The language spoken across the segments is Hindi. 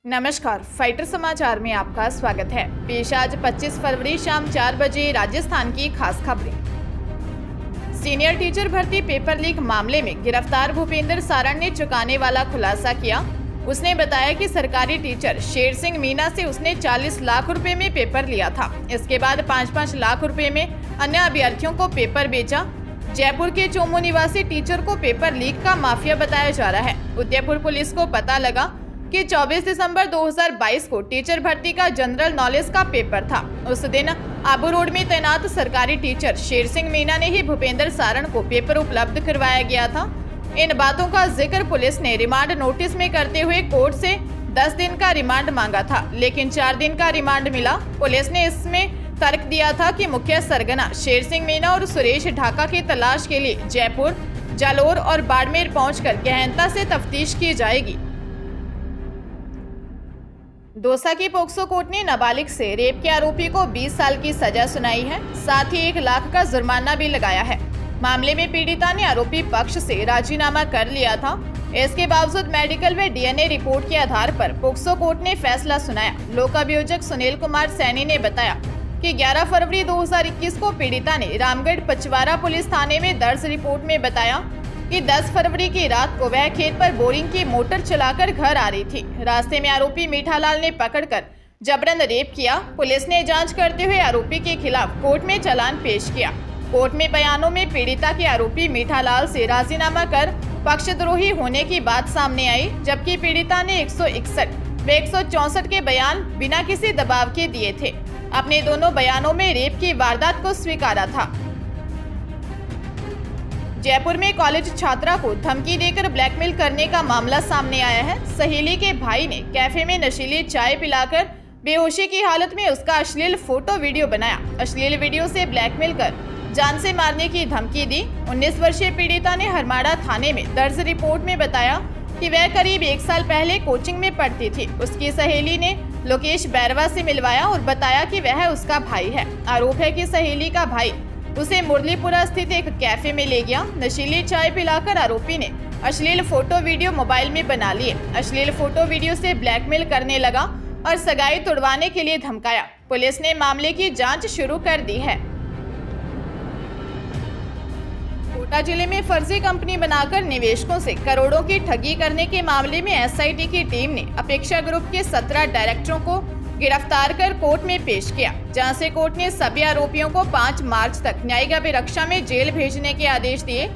नमस्कार, फाइटर समाचार में आपका स्वागत है। पेश आज 25 फरवरी शाम 4 बजे राजस्थान की खास खबरें। सीनियर टीचर भर्ती पेपर लीक मामले में गिरफ्तार भूपेंद्र सारण ने चौंकाने वाला खुलासा किया। उसने बताया कि सरकारी टीचर शेर सिंह मीना से उसने 40 लाख रुपए में पेपर लिया था। इसके बाद 5-5 लाख रुपए में अन्य अभ्यर्थियों को पेपर बेचा। जयपुर के चोमू निवासी टीचर को पेपर लीक का माफिया बताया जा रहा है। उदयपुर पुलिस को पता लगा कि 24 दिसंबर 2022 को टीचर भर्ती का जनरल नॉलेज का पेपर था। उस दिन आबू रोड में तैनात सरकारी टीचर शेर सिंह मीना ने ही भूपेंद्र सारण को पेपर उपलब्ध करवाया गया था। इन बातों का जिक्र पुलिस ने रिमांड नोटिस में करते हुए कोर्ट से 10 दिन का रिमांड मांगा था, लेकिन 4 दिन का रिमांड मिला। पुलिस ने इसमें तर्क दिया था कि मुख्य सरगना शेर सिंह मीना और सुरेश ढाका की तलाश के लिए जयपुर, जालोर और बाड़मेर पहुंचकर गहनता से तफ्तीश की जाएगी। दौसा की पोक्सो कोर्ट ने नाबालिग से रेप के आरोपी को 20 साल की सजा सुनाई है, साथ ही 1 लाख का जुर्माना भी लगाया है। मामले में पीड़िता ने आरोपी पक्ष से राजीनामा कर लिया था। इसके बावजूद मेडिकल व डीएनए रिपोर्ट के आधार पर पोक्सो कोर्ट ने फैसला सुनाया। लोक अभियोजक सुनील कुमार सैनी ने बताया कि 11 फरवरी 2021 को पीड़िता ने रामगढ़ पचवारा पुलिस थाने में दर्ज रिपोर्ट में बताया कि 10 फरवरी की रात को वह खेत पर बोरिंग की मोटर चलाकर घर आ रही थी। रास्ते में आरोपी मीठालाल ने पकड़कर जबरन रेप किया। पुलिस ने जांच करते हुए आरोपी के खिलाफ कोर्ट में चालान पेश किया। कोर्ट में बयानों में पीड़िता के आरोपी मीठालाल से राजीनामा कर पक्षद्रोही होने की बात सामने आई, जबकि पीड़िता ने 161 व 164 के बयान बिना किसी दबाव के दिए थे। अपने दोनों बयानों में रेप की वारदात को स्वीकारा था। जयपुर में कॉलेज छात्रा को धमकी देकर ब्लैकमेल करने का मामला सामने आया है। सहेली के भाई ने कैफे में नशीली चाय पिलाकर बेहोशी की हालत में उसका अश्लील फोटो वीडियो बनाया। अश्लील वीडियो से ब्लैकमेल कर जान से मारने की धमकी दी। 19 वर्षीय पीड़िता ने हरमाड़ा थाने में दर्ज रिपोर्ट में बताया कि वह करीब 1 साल पहले कोचिंग में पढ़ती थी। उसकी सहेली ने लोकेश बैरवा से मिलवाया और बताया कि वह उसका भाई है। आरोप है कि सहेली का भाई उसे मुरलीपुरा स्थित एक कैफे में ले गया। नशीली चाय पिलाकर आरोपी ने अश्लील फोटो वीडियो मोबाइल में बना लिए। अश्लील फोटो वीडियो से ब्लैकमेल करने लगा और सगाई तोड़वाने के लिए धमकाया। पुलिस ने मामले की जांच शुरू कर दी है। कोटा जिले में फर्जी कंपनी बनाकर निवेशकों से करोड़ों की ठगी करने के मामले में एसआईटी की टीम ने अपेक्षा ग्रुप के 17 डायरेक्टरों को गिरफ्तार कर कोर्ट में पेश किया, जहां से कोर्ट ने सभी आरोपियों को 5 मार्च तक न्यायिक अभिरक्षा में जेल भेजने के आदेश दिए।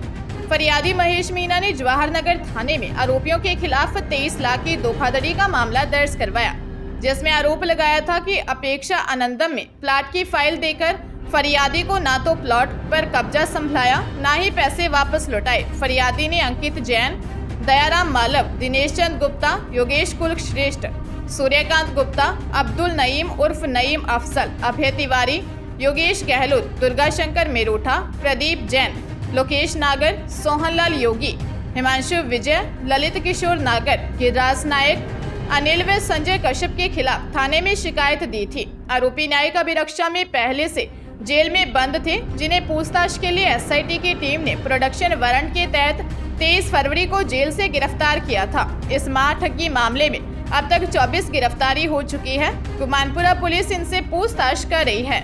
फरियादी महेश मीना ने जवाहरनगर थाने में आरोपियों के खिलाफ 23 लाख की धोखाधड़ी का मामला दर्ज करवाया, जिसमें आरोप लगाया था कि अपेक्षा आनंदम में प्लाट की फाइल देकर फरियादी को ना तो प्लॉट पर कब्जा संभलाया, ना ही पैसे वापस लौटाए। फरियादी ने अंकित जैन, दयाराम मालव, दिनेश चंद गुप्ता, योगेश कुलश्रेष्ठ, सूर्यकांत गुप्ता, अब्दुल नईम उर्फ नईम अफसल, अभय तिवारी, योगेश गहलोत, दुर्गा शंकर मेरोठा, प्रदीप जैन, लोकेश नागर, सोहनलाल योगी, हिमांशु विजय, ललित किशोर नागर, गिरिराज नायक, अनिल व संजय कश्यप के खिलाफ थाने में शिकायत दी थी। आरोपी न्यायिक अभिरक्षा में पहले से जेल में बंद थे, जिन्हें पूछताछ के लिए एसआईटी की टीम ने प्रोडक्शन वारंट के तहत 23 फरवरी को जेल से गिरफ्तार किया था। इस मां ठगी मामले में अब तक 24 गिरफ्तारी हो चुकी है। गुमानपुरा पुलिस इनसे पूछताछ कर रही है।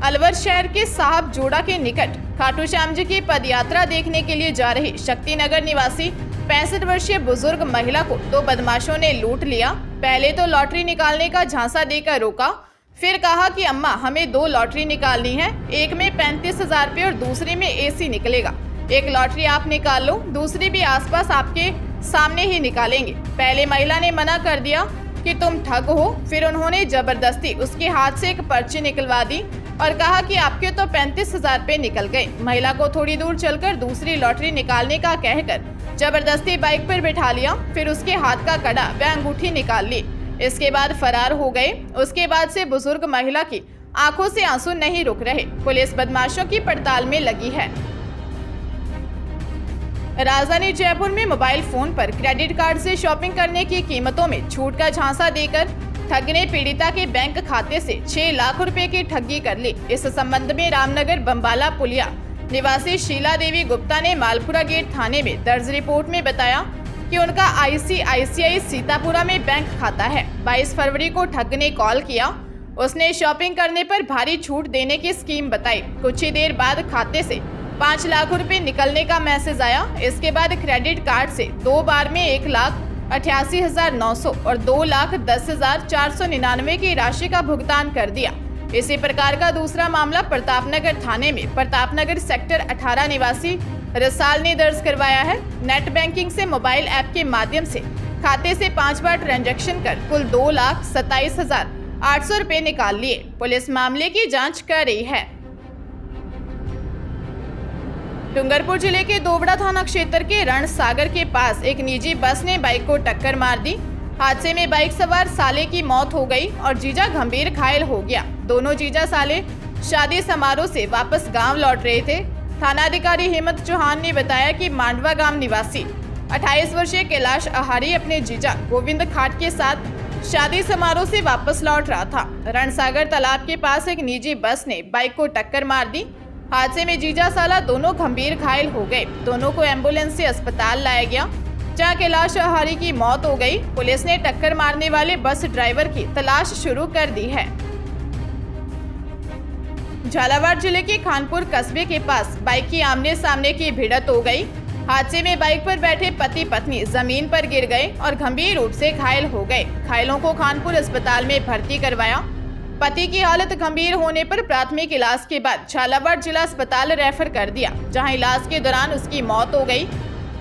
अलवर शहर के साहब जोड़ा के निकट खाटू श्याम जी की पदयात्रा देखने के लिए जा रही शक्तिनगर निवासी 65 वर्षीय बुजुर्ग महिला को 2 बदमाशों ने लूट लिया। पहले तो लॉटरी निकालने का झांसा देकर रोका, फिर कहा कि अम्मा हमें 2 लॉटरी निकालनी है, एक में 35,000 रुपये और दूसरे में एसी निकलेगा। एक लॉटरी आप निकाल लो, दूसरी भी आसपास आपके सामने ही निकालेंगे। पहले महिला ने मना कर दिया कि तुम ठग हो। फिर उन्होंने जबरदस्ती उसके हाथ से एक पर्ची निकलवा दी और कहा कि आपके तो 35,000 रुपये निकल गए। महिला को थोड़ी दूर चलकर दूसरी लॉटरी निकालने का कहकर जबरदस्ती बाइक पर बिठा लिया। फिर उसके हाथ का कड़ा व अंगूठी निकाल ली। इसके बाद फरार हो गए। उसके बाद से बुजुर्ग महिला की आंखों से आंसू नहीं रुक रहे। पुलिस बदमाशों की पड़ताल में लगी है। राजधानी जयपुर में मोबाइल फोन पर क्रेडिट कार्ड से शॉपिंग करने की कीमतों में छूट का झांसा देकर ठग ने पीड़िता के बैंक खाते से 6 लाख रुपए की ठगी कर ली। इस संबंध में रामनगर बम्बाला पुलिया निवासी शीला देवी गुप्ता ने मालपुरा गेट थाने में दर्ज रिपोर्ट में बताया कि उनका ICICI सीतापुरा में बैंक खाता है। 22 फरवरी को ठग ने कॉल किया। उसने शॉपिंग करने पर भारी छूट देने की स्कीम बताई। कुछ ही देर बाद खाते से 5 लाख रुपए निकलने का मैसेज आया। इसके बाद क्रेडिट कार्ड से 2 बार में 1,88,900 और 2,10,499 की राशि का भुगतान कर दिया। इसी प्रकार का दूसरा मामला प्रतापनगर थाने में प्रतापनगर सेक्टर 18 निवासी रसाल ने दर्ज करवाया है। नेट बैंकिंग से मोबाइल ऐप के माध्यम से खाते से 5 बार ट्रांजैक्शन कर कुल 2,27,800 रुपए निकाल लिए। पुलिस मामले की जांच कर रही है। डूंगरपुर जिले के दोवड़ा थाना क्षेत्र के रणसागर के पास एक निजी बस ने बाइक को टक्कर मार दी। हादसे में बाइक सवार साले की मौत हो गई और जीजा गंभीर घायल हो गया। दोनों जीजा साले शादी समारोह से वापस गांव लौट रहे थे। थानाधिकारी हेमंत चौहान ने बताया कि मांडवा गांव निवासी 28 वर्षीय कैलाश आहारी अपने जीजा गोविंद खाट के साथ शादी समारोह से वापस लौट रहा था। रणसागर तालाब के पास एक निजी बस ने बाइक को टक्कर मार दी। हादसे में जीजा साला दोनों गंभीर घायल हो गए। दोनों को एम्बुलेंस से अस्पताल लाया गया, जहां कैलाश आहारी की मौत हो गई। पुलिस ने टक्कर मारने वाले बस ड्राइवर की तलाश शुरू कर दी है। झालावाड़ जिले के खानपुर कस्बे के पास बाइक की आमने सामने की भिड़ंत हो गई। हादसे में बाइक पर बैठे पति पत्नी जमीन पर गिर गए और गंभीर रूप से घायल हो गए। घायलों को खानपुर अस्पताल में भर्ती करवाया। पति की हालत गंभीर होने पर प्राथमिक इलाज के बाद झालावाड़ जिला अस्पताल रेफर कर दिया, जहां इलाज के दौरान उसकी मौत हो गई।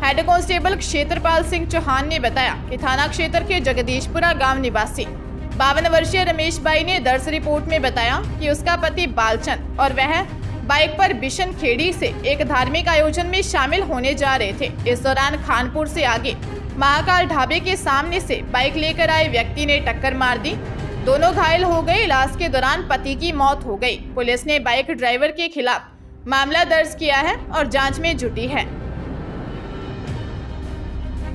हेड कांस्टेबल क्षेत्रपाल सिंह चौहान ने बताया कि थाना क्षेत्र के जगदीशपुरा गांव निवासी 52 वर्षीय रमेश भाई ने दर्ज रिपोर्ट में बताया कि उसका पति बालचंद और वह बाइक पर बिशन खेड़ी से एक धार्मिक आयोजन में शामिल होने जा रहे थे। इस दौरान खानपुर से आगे महाकाल ढाबे के सामने से बाइक लेकर आए व्यक्ति ने टक्कर मार दी। दोनों घायल हो गए। इलाज के दौरान पति की मौत हो गई। पुलिस ने बाइक ड्राइवर के खिलाफ मामला दर्ज किया है और जांच में जुटी है।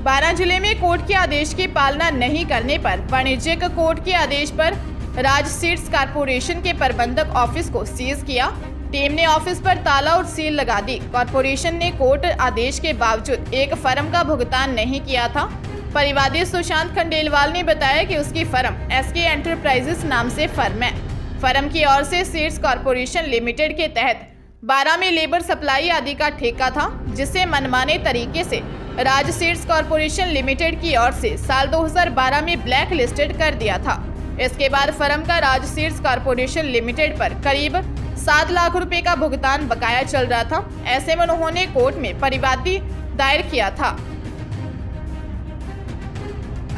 बारां जिले में कोर्ट के आदेश की पालना नहीं करने पर वाणिज्यिक कोर्ट के आदेश पर राज सीड्स कॉर्पोरेशन के प्रबंधक ऑफिस को सीज किया। टीम ने ऑफिस पर ताला और सील लगा दी। कॉर्पोरेशन ने कोर्ट आदेश के बावजूद एक फर्म का भुगतान नहीं किया था। परिवादी सुशांत खंडेलवाल ने बताया कि उसकी फर्म SK एंटरप्राइजेस नाम से फर्म है। फर्म की ओर से सीड्स कॉर्पोरेशन लिमिटेड के तहत 12 में लेबर सप्लाई आदि का ठेका था, जिसे मनमाने तरीके से राज सीड्स कॉर्पोरेशन लिमिटेड की ओर से साल 2012 में ब्लैक लिस्टेड कर दिया था। इसके बाद फर्म का राज सीड्स कॉर्पोरेशन लिमिटेड पर करीब 7 लाख रुपए का भुगतान बकाया चल रहा था। ऐसे में उन्होंने कोर्ट में परिवादी दायर किया था।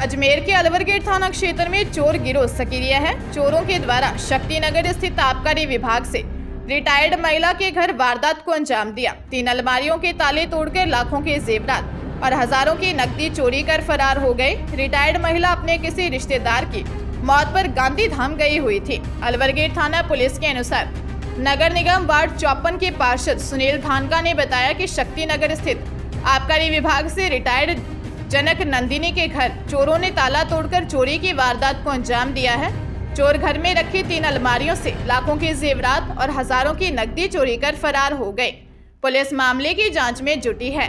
अजमेर के अलवरगेट थाना क्षेत्र में चोर गिरोह सक्रिय है। चोरों के द्वारा शक्तिनगर स्थित आबकारी विभाग से रिटायर्ड महिला के घर वारदात को अंजाम दिया। 3 अलमारियों के ताले तोड़कर लाखों के जेवरात और हजारों की नकदी चोरी कर फरार हो गए। रिटायर्ड महिला अपने किसी रिश्तेदार की मौत पर गांधी धाम गई हुई थी। अलवरगेट थाना पुलिस के अनुसार नगर निगम वार्ड 54 के पार्षद सुनील धानका ने बताया कि शक्तिनगर स्थित आबकारी विभाग से रिटायर्ड जनक नंदिनी के घर चोरों ने ताला तोड़कर चोरी की वारदात को अंजाम दिया है। चोर घर में रखी 3 अलमारियों से लाखों के जेवरात और हजारों की नकदी चोरी कर फरार हो गए। पुलिस मामले की जांच में जुटी है।